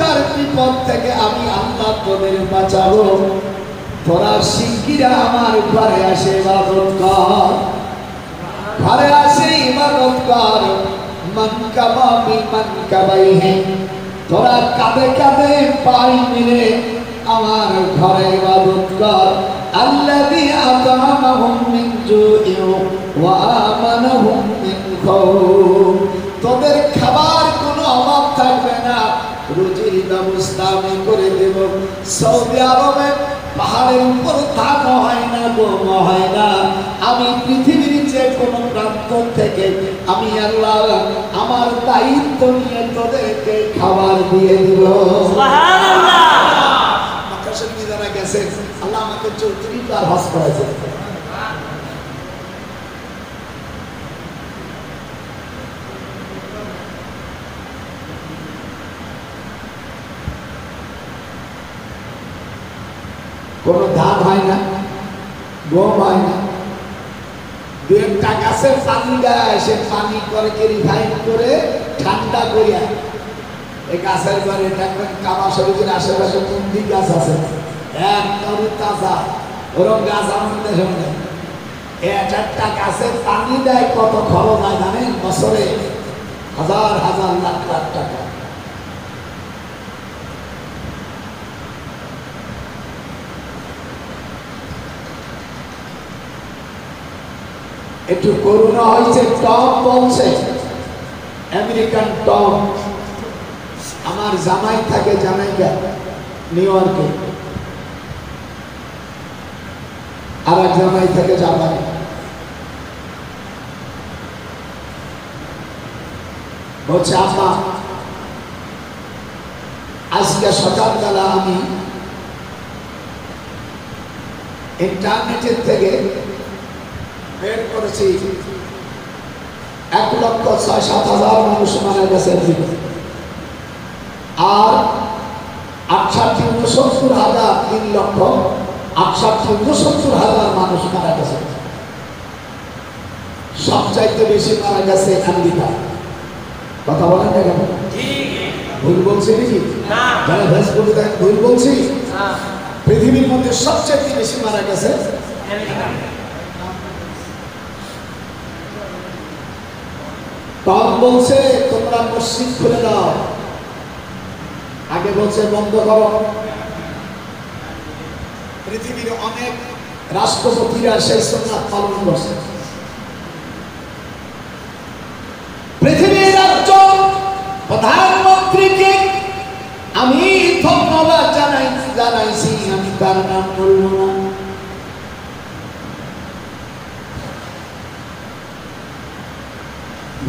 মুসিবতার বিপদ থেকে আমি আল্লাহ তোদের বাঁচাবো। তোরা শিগগিরা আমার ঘরে আসে ইবাদত কর, ঘরে আসে ইবাদত কর। মান কাবাবি মান কাবাইহি, তোরা কাঁধে কাঁধে পাই মিলে আমার ঘরে ইবাদত কর। আল্লাযী আত'আমাহুম মিন জু'ইন ওয়া আমানাহুম মিন খাউফ, তোদের খাবার কোনো অভাব থাকবে না, রুজির ব্যবস্থা আমি করে দেব। সৌদি আরবে পাহাড়ের উপর ধান হয় না, গম হয় না, আমি পৃথিবীর যে কোনো প্রান্ত থেকে আমি আল্লাহ আমার দায়িত্ব নিয়ে তোদেরকে খাবার দিয়ে দিব। সুবহানাল্লাহ। মক্কা শরীফে যারা গেছে আল্লাহ আমাকে 34 বার হজ করাইছে। কোনো ধান হয় না, গম হয় না, দু একটা গাছের পানি দেয়, সে পানি করে রিফাইন করে ঠান্ডা করিয়া এই গাছের ঘরে দেখবেন কাবা শরীফের আশেপাশে মন্দির গাছ আছে, একদম তাজা, ওরকম গাছ আমাদের দেশে নেই। একটা গাছের পানি দেয় কত খরচ হয় জানেন? বছরে হাজার হাজার লাখ লাখ টাকা। একটু করোনা হয়েছে, টপ বলছে, আমেরিকান টপ। আমার জামাই থাকে জামাইকা নিউ ইয়র্কে, আর এক জামাই থাকে জাপানে। বলছে আপা আজকে সকালবেলা আমি ইন্টারনেটের থেকে বের করেছি 1,06,7,000 মানুষ মারা গেছে, আর 68,69,000 3,68,69,000 মানুষ মারা গেছে। সবচাইতে বেশি মারা গেছে আমেরিকা। কথা বলেন না কেন? ভুল বলছি নাকি? যারা ফেসবুকে দেখেন ভুল বলছি? পৃথিবীর মধ্যে সবচাইতে বেশি মারা গেছে আমেরিকা। টপ বলছে তোমরা মসজিদ খুলে দাও, আগে বলছে বন্ধ করো। পৃথিবীর অনেক রাষ্ট্রপতিরা সেই সুন্নাত পালন করছে। পৃথিবীর একজন প্রধানমন্ত্রীকে আমি ধন্যবাদ জানাইছি, আমি তার নাম বলবো না।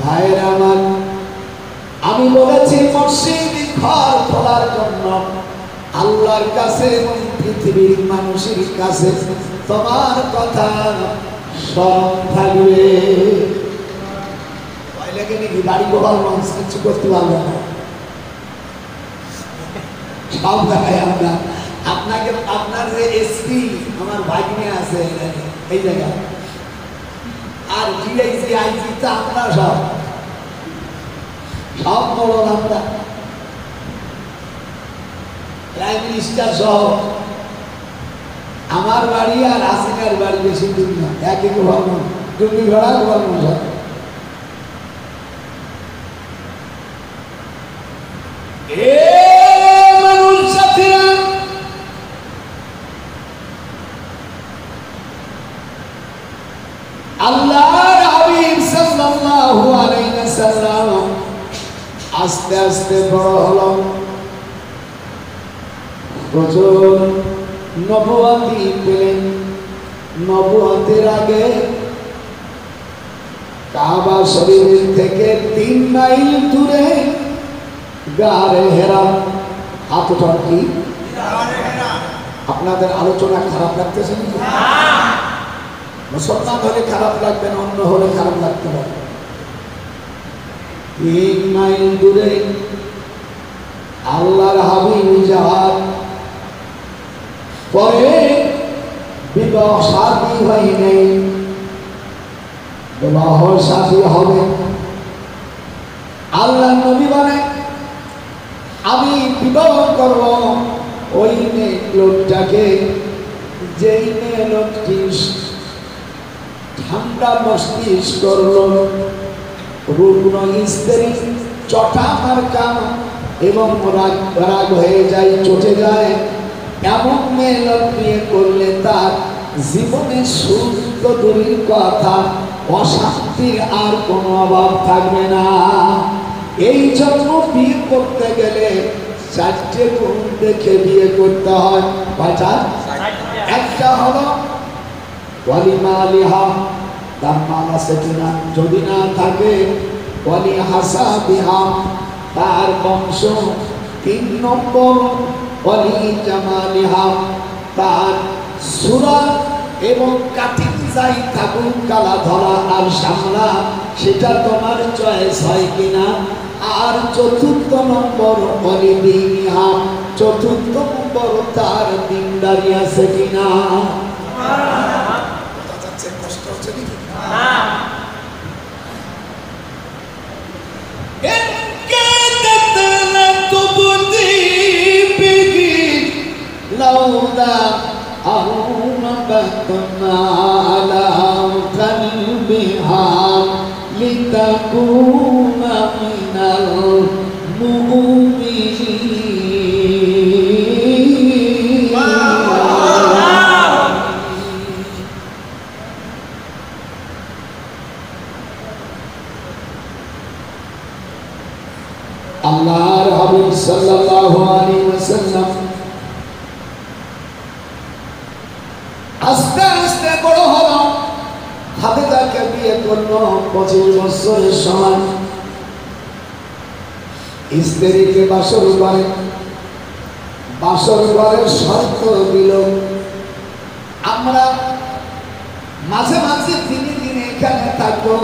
ভাইরা আমার, আমি বলেছি মসজিদ ঘর খোলার জন্য আল্লাহর কাছে এবং পৃথিবীর মানুষের কাছে তোমার কথা স্মরণ থাকবে। ভয় লাগে নাকি? বাড়ি গোপাল মানুষ কিছু করতে পারবে না, সব দেখায় আমরা আপনাকে। আপনার যে এসপি আমার ভাগ্নে আছে এই জায়গায়, আর ডিআইজি আইজি তা আমরা সব বড় আমরা, প্রাইম মিনিস্টার সহ। আমার বাড়ি আর হাসিনার বাড়ি বেশি দূর না, একই গভর্নমেন্ট, দুটি ঘোড়া গভর্নমেন্ট। মানুষ সাথীরা, আল্লাহর হাবিব সাল্লাল্লাহু আলাইহি ওয়াসাল্লাম আস্তে আস্তে বড় হলো, প্রচুর নবুয়তি পেলেন। নবুয়তের আগে কাবা শরীফ থেকে 3 মাইল দূরে গারে হেরা। হাত উঠান কি? আপনাদের আলোচনা খারাপ লাগতেছে নাকি? মুসলমান হলে খারাপ লাগবে না, অন্য হলে খারাপ লাগতে পারে। 3 মাইল দূরে আল্লাহর হাবিব যাওয়ার পরে বিবাহ শাদী হয় নাই, বিবাহ শাদী হবে। আল্লাহ নবী বলে আমি বিবাহ করব ওই মেয়ে লোকটাকে, যেই মেয়ে লোকটি ঠান্ডা মস্তিষ্ক করলো, রুগ্ন স্ত্রী, চটা মার্কা এবং রাগ হয়ে যায়, চটে যায়, এমন মেয়ে লোক বিয়ে করলে তার জীবনে সুখ তো দূরের কথা, অশান্তির আর কোনো অভাব থাকবে না। এই জন্য বিয়ে করতে গেলে চারটে গুণ দেখে বিয়ে করতে হয়। কয়টা? একটা হলো ওয়ালিমা আলিহা, তার মাল আছে কিনা, যদি না থাকে ওয়ালি হাসা বিহা, তার বংশ। 3 নম্বর ওয়ালি জামালিহা, তার সুরাত এবং কাটিং যাই থাকুক, কালা ধরা আর সামলা, সেটা তোমার চয়েস হয় কিনা। আর 4র্থ নম্বর ওয়ালি দিনিহা, 4র্থ নম্বর তার দিনদারি আছে কিনা। কষ্ট হচ্ছে নাকি? لولا أربتنا على قلبها لتكون من المؤمنين. আল্লাহর হাবিব সাল্লাল্লাহু আলাইহি ওয়াসাল্লাম আস্তে আস্তে বড় হলো, খাদিজাকে বিয়ে করলো 25 বছরের সময়। স্ত্রীকে বাসর ঘরের শর্ত দিল, আমরা মাঝে মাঝে দিনে দিনে এখানে থাকবো,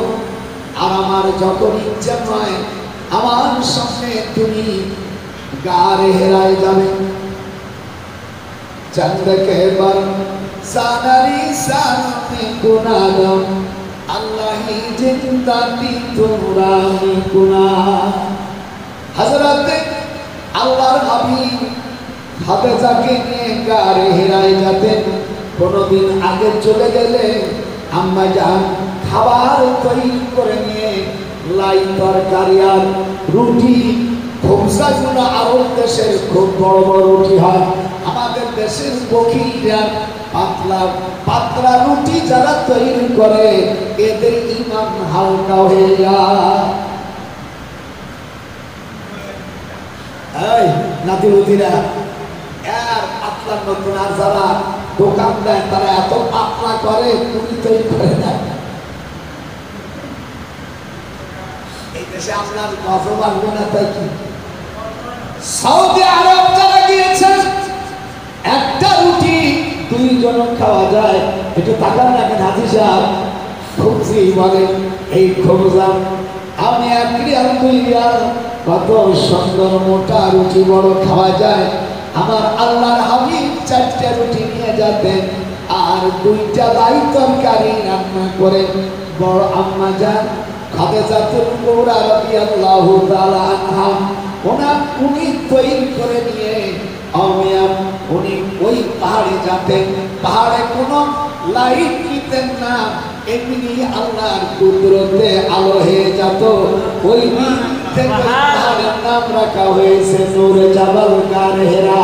আর আমার যখন ইচ্ছা নয় আমার সামনে তুমি গারে হেরায় যাবে। চন্দ্রকে বার সানারি সামনে গুনাগাম, আল্লাহি জিন্দাতি তোরামি গুনা। হযরতে আল্লাহর হাবিব খাদিজাকে নিয়ে গারে হেরায় যেতেন। কোনদিন আগে চলে গেলে আম্মা জান খাবার তৈরি করে নিয়ে লাই তরকারি আর রুটি, খোমসাগুলো আরব দেশের খুব বড় বড় রুটি হয়, আমাদের দেশের বকিরা পাতলা রুটি যারা তৈরি করে এদের ইমান হালকা হয়ে যায়। এই নাতিপুতিরা আর পাতলা নতুন, আর যারা দোকান দেয় তারা এত পাতলা করে রুটি তৈরি করে দেয়। এই দেশে আপনার নজর লাগবে না তাই কি? সৌদি আরব যারা গিয়েছেন একটা রুটি 2 জন খাওয়া যায়। একটু তাকান না কেন হাজি সাহেব, খুবজি বলে এই খোঁজাম আমি 1 রিয়াল 2 রিয়াল, কত সুন্দর মোটা রুটি বড় খাওয়া যায়। আমার আল্লাহর হাবিব 4টে রুটি নিয়ে যেতেন আর 2টা লাই তরকারি রান্না করে বড় আম্মা জান খাদিজাতুল কুবরা রাদিয়াল্লাহু তাআলা আনহা উনি তৈরি করে নিয়ে উনি ওই পাহাড়ে যেতেন। পাহাড়ে কোনো লাইট নিতেন না, এমনি আল্লাহর কুদরতে আলো হয়ে যেত। ওই দিন থেকে পাহাড়ের নাম রাখা হয়েছে নূরে জাবাল গারে হেরা।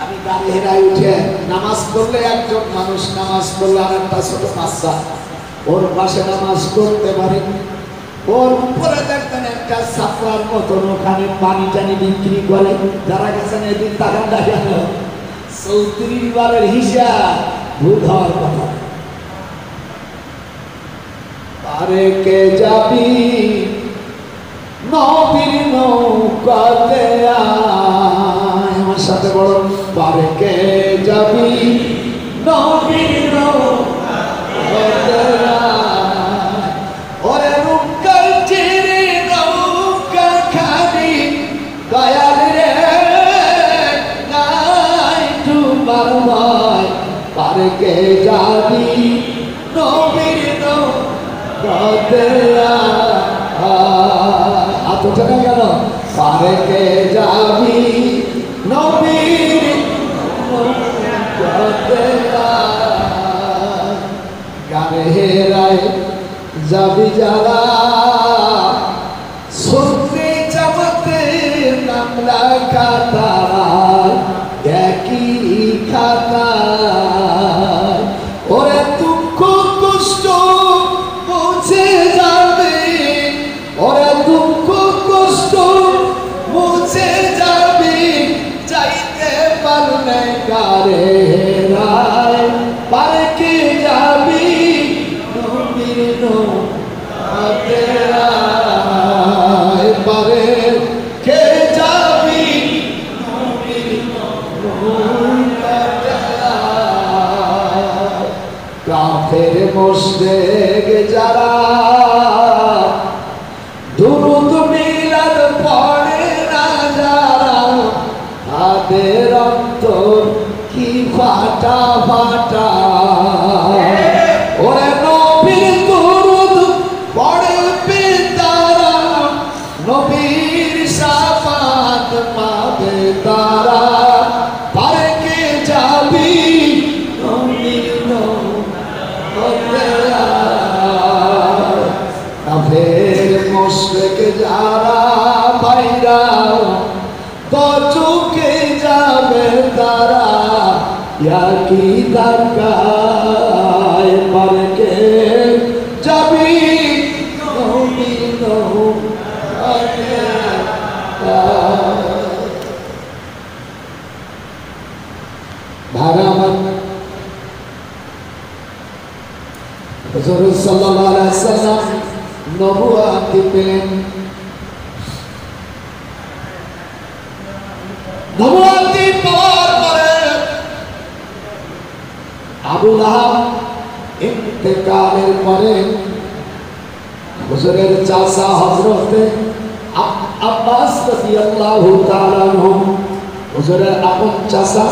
আমি গারে হেরায় উঠে নামাজ পড়লে একজন মানুষ নামাজ পড়লে আর একটা ছোট বাচ্চা ওর পাশে নামাজ পড়তে পারে, ওর উপরে দেখবেন একটা সাফরার মতন ওখানে পানি টানি বিক্রি করে। যারা গেছেন এদিন তাকান দেখানো 34 বারের হিসাব ভুল হওয়ার কথা। পারে কে যাবি নবীর নৌকাতে আয়, আমার সাথে বড় পারে কে যাবি নবীর নৌকাতে আয়, ওরে রূপকার চিরে নৌকা খানি দয়াল রে নাই ডুবার ভয়, পারে কে যাবি নবীর নৌকাতে আয়। আতটা না কেন পারে কে যাবি নবীর গানে হেরায় যাবি যারা শুনতে চামতে নামলা কাতারা একই খাতা ওরে দুঃখ কষ্ট মুছে যাবে ওরে দুঃখ কষ্ট মুছে যাবে চাইতে পারলে কারে হেরায় পারে কে যাবি নবীর নবীরায় পারে কে যাবি নবীর নবীরায় কাফের মুশরিক যারা দুরূদ মিলাদ পড়ে না যারা তাদের অন্তর কি ফাটা ফাটা ওরে নবীর দুরূদ পড়বে তারা নবীর শাফাত পাবে তারা পারে কে যাবি নবীর নবীরায় কাফের মুশরিক যারা ভাইরা তো চুকে যাবে তারা একই ধাক্কায় পারে কে যাবি নবীর ভারামান হুজুর সাল্লাল্লাহু আলাইহি ওয়াসাল্লাম নবুয়াতি পেলেন নবুয়াতি পাওয়ার পরে আবু লাহাব ইন্তেকালের পরে হুজুরের চাচা হযরতে আব্বাস রাদিয়াল্লাহু তাআলা আনহু হুজুরের আপন চাচা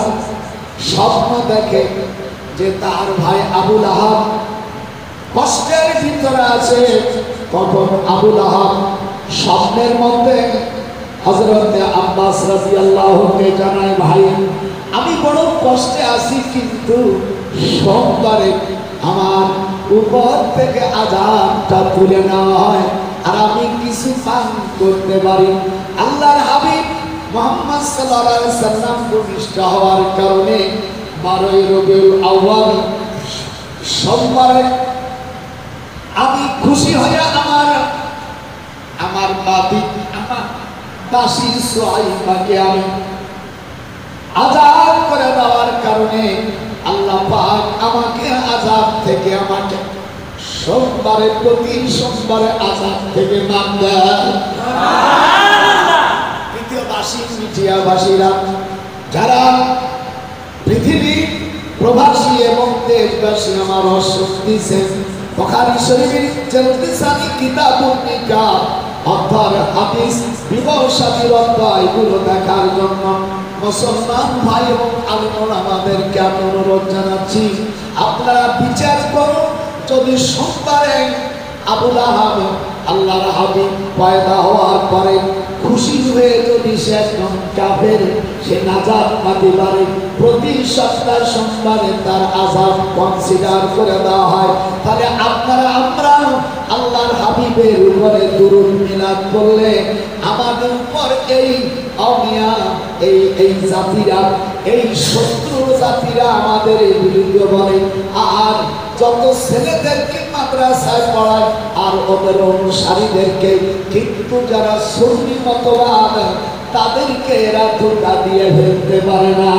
স্বপ্ন দেখে যে তার ভাই আবু লাহাব কষ্টের ভিতরে আছে। তখন আবু লাহাব স্বপ্নের মধ্যে হযরতে আব্বাস রাদিয়াল্লাহুকে জানায়, ভাই আমি বড় কষ্টে আছি, কিন্তু সোমবারে আমার উপর থেকে আযাবটা তুলে নেওয়া হয় আর আমি কিছু পান করতে পারি। আল্লাহর হাবিব মুহাম্মদ সাল্লাল্লাহু আলাইহি ওয়াসাল্লাম প্রতিষ্ঠা হওয়ার কারণে 12 রবিউল আউয়াল সোমবারে আমি খুশি হইয়া আমার দাসী সুহাইবাকে আমি আযাব করে দেওয়ার কারণে আল্লাহ পাক আমাকে আযাব থেকে আমাকে সোমবারে প্রতি সোমবারে আযাব থেকে মান দেন। দ্বিতীয় দাসী মিডিয়াবাসীরা যারা পৃথিবী প্রবাসী এবং দেশবাসী আমার অশক্তিছেন বুখারী শরীফের চলতেসানি কিতাবুন নিকাহ অর্থাৎ হাদিস বিবাহ শাদীর অধ্যায় এগুলো দেখার জন্য মুসলমান ভাই এবং আলেম ওলামাদেরকে আমি অনুরোধ জানাচ্ছি, আপনারা বিচার করুন। যদি সোমবারে আবু লাহাব আল্লাহর হাবিব পয়দা হওয়ার পরে খুশি হয়ে যদি সে একজন কাফের, সে নাজাত পাতে পারে, প্রতি সপ্তাহ সোমবারে তার আযাব কনসিডার করে দেওয়া হয়, তাহলে আমরা আল্লাহর হাবিবের উপরে দুরূদ মিলাদ করলে আমাদের উপর এই অমিয়া এই জাতিরা, এই শত্রু জাতিরা আমাদের বিরুদ্ধে বলে, আর যত ছেলেদেরকে মাদ্রাসায় পড়ায় আর ওদের অনুসারীদেরকে, কিন্তু যারা সুন্নি মতবাদ তাদেরকে এরা ধোঁকা দিয়ে ফেলতে পারে না।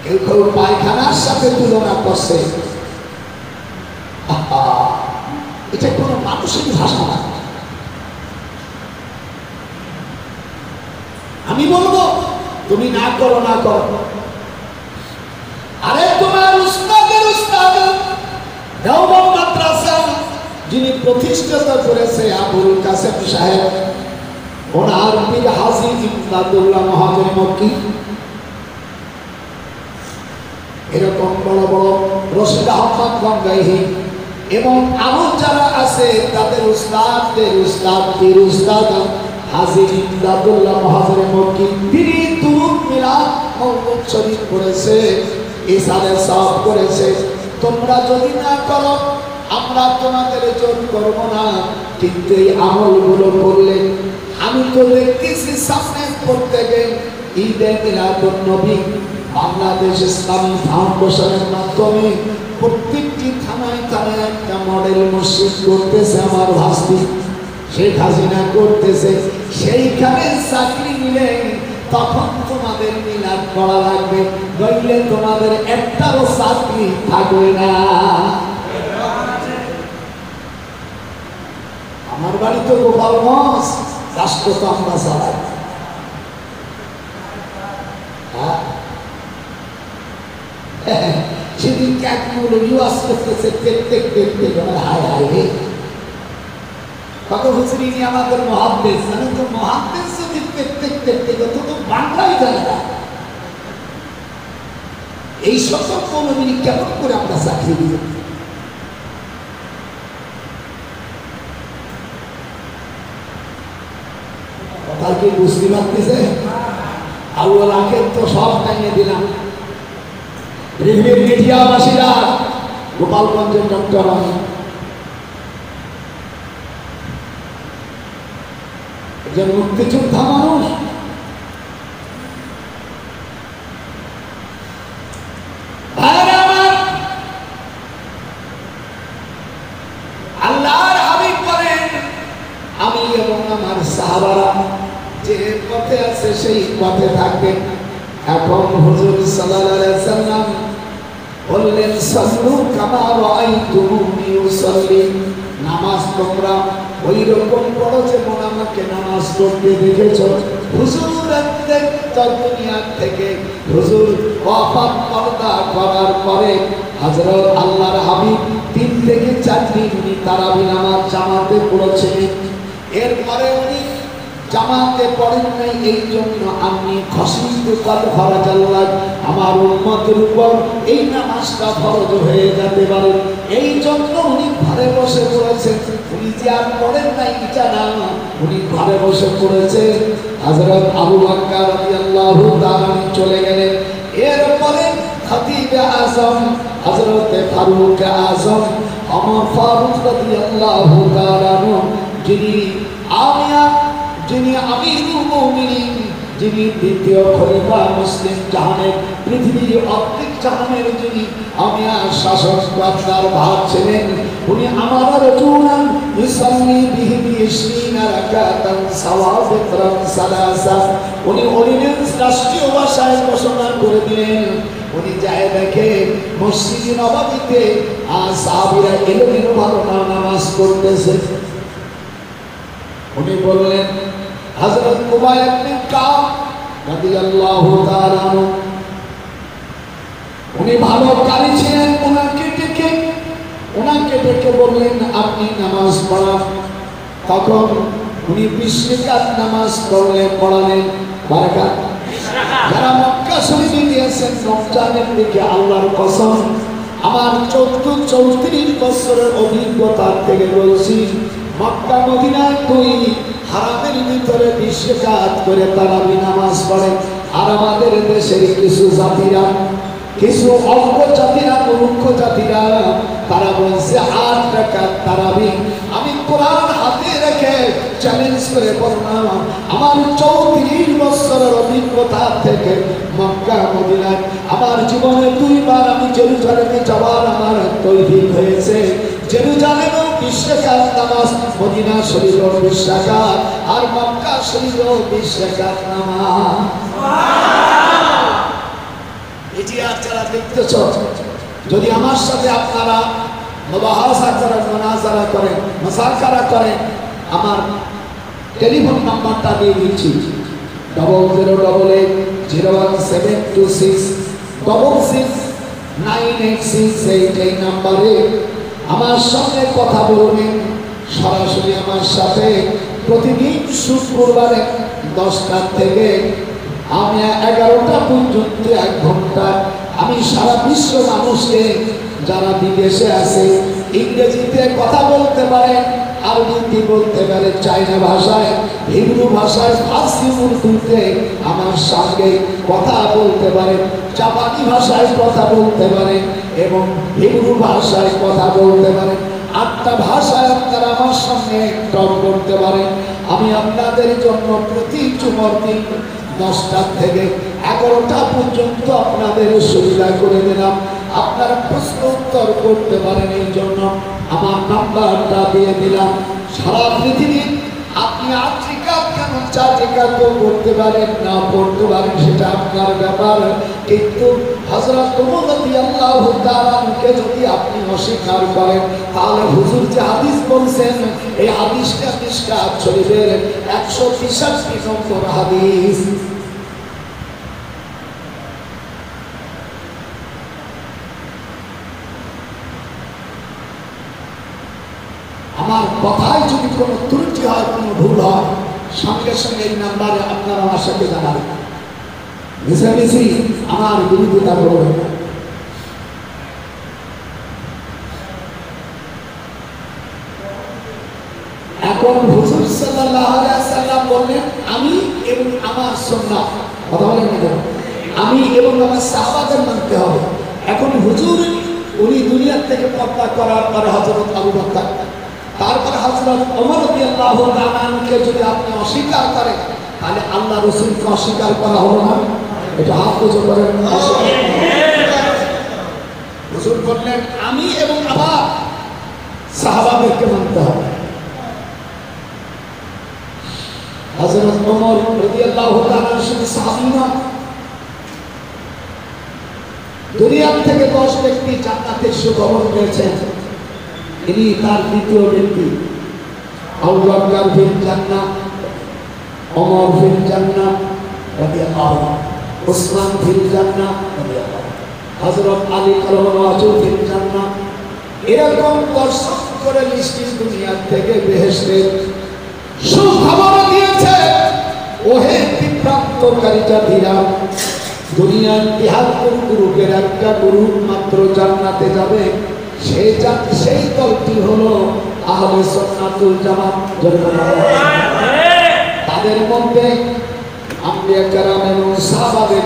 কেউ কেউ পায়খানার সাথে তুলনা করছে, এটা কোনো মানুষের ভাষা না। আমি বলবো তুমি না করো না করো, আরে তোমার উস্তাদের উস্তাদ দেওবন্দ মাদ্রাসা যিনি প্রতিষ্ঠাতা করেছে আবুল কাসেম সাহেব, ওনার পীর হাজী ইমদাদুল্লাহ মহাজন মক্কি, এরকম বড় বড় রশিদ আহমদ গঙ্গাইহি এবং আরো যারা আছে তাদের উস্তাদদের উস্তাদ পীর উস্তাদ হাজী ইমদাদুল্লাহ মুহাজির মক্কি তিনি দুরূদ মিলাদ মওলুদ শরীফ পড়েছে, ইসালে সওয়াব করেছে। তোমরা যদি না করো আমরা তোমাদের জোর করব না, কিন্তু এই আমলগুলো করলে আমি তো দেখতেছি সামনে প্রত্যেকে ঈদে মিলাদুন নবী বাংলাদেশ ইসলামী ফাউন্ডেশনের মাধ্যমে প্রত্যেকটি থানায় থানায় একটা মডেল মসজিদ করতেছে আমার ভাস্তি, শেখ হাসিনা করতেছে। সেইখানে চাকরি নিলে তখন তোমাদের মিলাদ করা লাগবে, নইলে তোমাদের একটাও চাকরি থাকবে না। আমার বাড়ি তো গোপালগঞ্জ, রাষ্ট্র তো আমরা চালাই। সেদিন এক মৌলভী ওয়াজ করতেছে, দেখতে হায় হায় রে কত হুজুরি নিয়ে আমাদের মহাদ্দেশ, জানেন তো মহাদ্দেশ যদি দেখতে তো বাংলায় জানে না। এই সকল মৌলভী কেমন করে আমরা চাকরি দিব? কথা কি বুঝতে পারতেছে? আল্লাহ আখের তো সব টাঙিয়ে দিলাম। মিডিয়াবাসীরা গোপালগঞ্জের ডক্টর একজন মুক্তিযোদ্ধা মানুষ, আল্লাহর হাবিব বলেন আমি এবং আমার সাহাবারা যে পথে আছে সেই পথে থাকবেন। এখন হুজুর সাল্লাল্লাহু আলাইহি ওয়াসাল্লাম বললেন সাল্লু কামা রাআইতুমুনি উসাল্লি, নামাজ তোমরা ওই রকম পড়ো যেমন আমাকে নামাজ পড়তে দেখেছো। হুজুর দুনিয়া থেকে হুজুর ওয়াফাত পর্দা করার পরে হযরত আল্লাহর হাবিব 3 থেকে 4 দিন উনি তারাবি নামাজ জামাতে পড়েছিলেন। এরপরে উনি জামাতে পড়েন নাই, এই জন্য আমি খসিতে কল ফরজাল্লাহ আমার উম্মতের উপর এই নামাজটা ফরজ হয়ে যেতে পারে, এই জন্য উনি ঘরে বসে পড়েছেন। উনি যে আর পড়েন নাই এটা না, উনি ঘরে বসে পড়েছে। হযরত আবু বকর রাদিয়াল্লাহু তাআলা চলে গেলেন। এরপরে খতিব আযম হযরত ফারুক আযম ওমর ফারুক রাদিয়াল্লাহু তাআলা যিনি আমিরুল মুমিনিন, যিনি দ্বিতীয় খলিফা মুসলিম জাহানের পৃথিবীর অর্ধেক জাহানের যিনি আমিয়ার শাসক কর্তার ভার ছিলেন, উনি আমার রাজুলান ইসাল্লি বিহি 20 রাকাতান সাওয়াবিকরান সালাসা, উনি অর্ডিন্যান্স রাষ্ট্রীয় ভাষায় ঘোষণা করে দিলেন। উনি যায় দেখে মসজিদ নববীতে আর সাহাবীরা এলোমেলো ভাবে নামাজ পড়তেছে। উনি বললেন হযরত উবাই ইবনে কাব রাদিয়াল্লাহু তাআলা উনি ভালো কারি ছিলেন, ওনাকে ডেকে বললেন আপনি নামাজ পড়ান। তখন উনি 20 রাকাত নামাজ পড়ালেন। বারাকাত যারা মক্কা শরীফে গিয়েছেন রমজানের দিকে, আল্লাহর কসম আমার 34 বছরের অভিজ্ঞতা থেকে বলছি, মক্কা মদিনায় দুই হারামের ভিতরে 20 রাকাত করে তারাবি নামাজ পড়ে। আর আমাদের দেশের কিছু জাতিরা, কিছু অল্প জাতিরা, মূর্খ জাতিরা, তারা বলছে 8 রাকাত তারাবি। আমি কোরআন হাতে রেখে চ্যালেঞ্জ করে বললাম, আমার 34 বছরের অভিজ্ঞতা থেকে মক্কা মদিনায় আমার জীবনে 2 বার আমি জেরুজালেমে যাওয়ার আমার তৌফিক হয়েছে। জেরুজালেমেও 20 রাকাত নামাজ, মদিনা শরীফেও 20 রাকাত, আর মক্কা শরীফেও 20 রাকাত নামাজ। এটি আর যারা দেখতেছ, যদি আমার সাথে আপনারা মুবাহাসা করেন, মুনাজারা করেন, মুযাকারা করেন, আমার টেলিফোন নাম্বারটা দিয়ে দিচ্ছি 00880166669868, এই নাম্বারে আমার সঙ্গে কথা বলবেন। সরাসরি আমার সাথে প্রতিদিন শুক্রবারে 10টা থেকে আমি 11টা পর্যন্ত 1 ঘন্টা আমি সারা বিশ্ব মানুষকে যারা বিদেশে আছে ইংরেজিতে কথা বলতে পারে, আরবিতে বলতে পারে, চাইনা ভাষায়, হিব্রু ভাষায়, ফার্সি, উর্দুতে আমার সঙ্গে কথা বলতে পারে, জাপানি ভাষায় কথা বলতে পারে এবং হিব্রু ভাষায় কথা বলতে পারে। 8টা ভাষায় আপনারা আমার সঙ্গে টক করতে পারেন। আমি আপনাদের জন্য প্রতি জুমার দিন 10টা থেকে 11টা পর্যন্ত আপনাদের সুবিধা করে দিলাম। আপনারা প্রশ্ন উত্তর করতে পারেন, এই জন্য আমার নাম্বারটা দিয়ে দিলাম। সারা পৃথিবী আপনি আফ্রিকা কেন চাটিকা তো করতে পারেন না পড়তে পারেন সেটা আপনার ব্যাপার, কিন্তু হযরত ওমর রাদিয়াল্লাহু তাআলাকে যদি আপনি অস্বীকার করেন তাহলে হুজুর যে হাদিস বলছেন এই হাদিসটা মিশকাত শরীফের 163 নম্বর হাদিস। আমার কথায় যদি কোনো ত্রুটি হয়, কোনো ভুল হয়, সঙ্গে সঙ্গে এই নাম্বারে আপনারা আমার সাথে জানাবেন। মিশামিশি আমার বিরোধিতা করবেন না। এখন হুজুর সাল্লাল্লাহু আলাইহি ওয়াসাল্লাম বললেন আমি এবং আমার সুন্নাহ, কথা বলেন না, আমি এবং আমার সাহাবাদের মানতে হবে। এখন হুজুর উনি দুনিয়া থেকে পর্দা করার পরে হযরত আবু বকর, তারপরে হযরত ওমর রাদিয়াল্লাহু তাআলাকে যদি আপনি অস্বীকার করেন তাহলে আল্লাহ রাসূলকে অস্বীকার করা হলো না। এটা হাত উঁচু করেন। হুজুর বললেন আমি এবং আমার সাহাবাদেরকে মানতে হবে। হযরত ওমর রাদিয়াল্লাহু তাআলা শুধু সাহাবী না, দুনিয়া থেকে 10 ব্যক্তি জান্নাতের সুখবর পেয়েছেন, ইনি তার দ্বিতীয় ব্যক্তি। আবু বকর ফিল জান্নাহ, ওমর ফিল জান্নাহ রাদিয়াল্লাহু আনহু, উসমান ফিল জান্নাহ রাদিয়াল্লাহু আনহু, হযরত আলী কারামাল্লাহু ফিল জান্নাহ। এরকম দর্শন করে লিস্টি দুনিয়া থেকে বেহেশতের সুখবর দিয়েছে। ওহে বিভ্রান্তকারী জাতিরা, দুনিয়ার 73 গ্রুপের একটা গ্রুপ মাত্র জান্নাতে যাবে, সেই দলটি হলো আহলে সুন্নাতুল জামাত। তাদের মধ্যে আম্বিয়া কেরাম এবং সাহাবাদের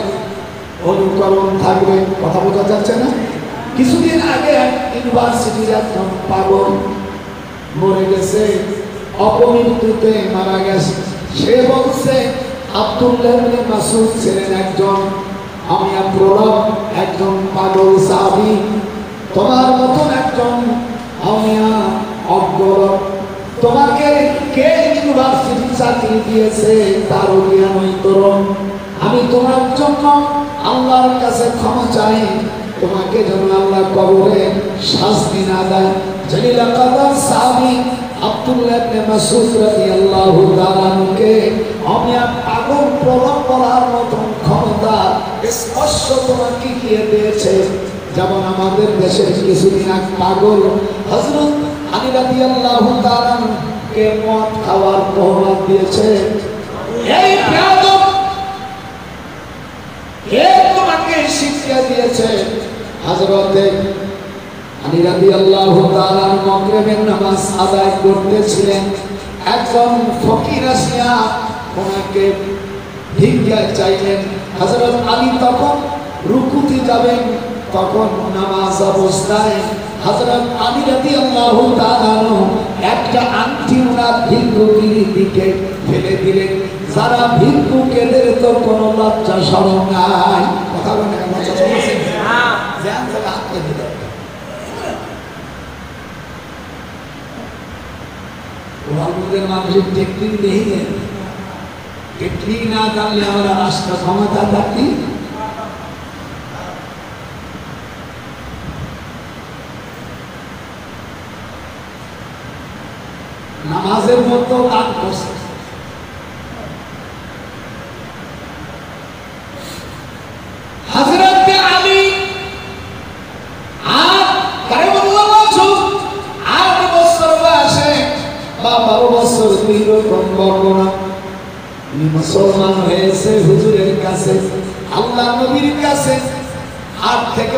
অনুকরণ থাকবে। কথা বোঝা যাচ্ছে না? কিছুদিন আগে ইউনিভার্সিটির একজন পাগল মরে গেছে, অপমৃত্যুতে মারা গেছে। সে বলছে আব্দুল্লাহ ইবনে মাসউদ ছিলেন একজন আমিয়া প্রলাপ, একজন পাগল সাহাবী। তোমার মতন একজন আমিয়া অগ্রলক, তোমাকে কে ইউনিভার্সিটি চাকরি দিয়েছে তার জ্ঞান তরুণ। আমি তোমার জন্য আল্লাহর কাছে ক্ষমা চাই, তোমাকে যেন আল্লাহ কবরে শাস্তি না দেয়। জলিলা কাদার সাহাবী আব্দুল্লাহ ইবনে মাসউদ রাদিয়াল্লাহু তাআলা কে আমিয়া পাগল প্রলাপ বলার মতন ক্ষমতা স্পর্শ তোমাকে কে দিয়েছে। যেমন আমাদের দেশের কিছুদিন আগে পাগল হযরত আলী রাদিয়াল্লাহু তাআলা কে মদ খাওয়ার প্রভাব দিয়েছে। এই বেয়াদব কে তোমাকে শিক্ষা দিয়েছে? হযরত আলী রাদিয়াল্লাহু তাআলা মাগরিবের নামাজ আদায় করতেছিলেন, একজন ফকির আসিয়া ওনাকে ভিক্ষা চাইলেন। হযরত আলী তখন রুকুতে যাবেন, তখন নামাজ অবস্থায় হযরত আলী রাদিয়াল্লাহু তাআলা একটা আংটি ওনার ভিক্ষুকের দিকে ফেলে দিলেন। যারা ভিক্ষুকেদের তো কোনো লজ্জা শরম নাই। কথা বলে লজ্জা শরম আছে না? জ্ঞান থেকে হাতে দিলেন। আমাদের মানুষের টেকনিক নেই, টেকনিক না জানলে আমরা রাষ্ট্র ক্ষমতা থাকি। নামাজের মতো দান করছে। হযরত আলী আর কারিমুল্লাহ মাসউদ 8 বছর বয়সে বা 12 বছর এরকম বর্ণনা মুসলমান হয়েছে হুজুরের কাছে, আল্লাহ নবীর কাছে হাত থেকে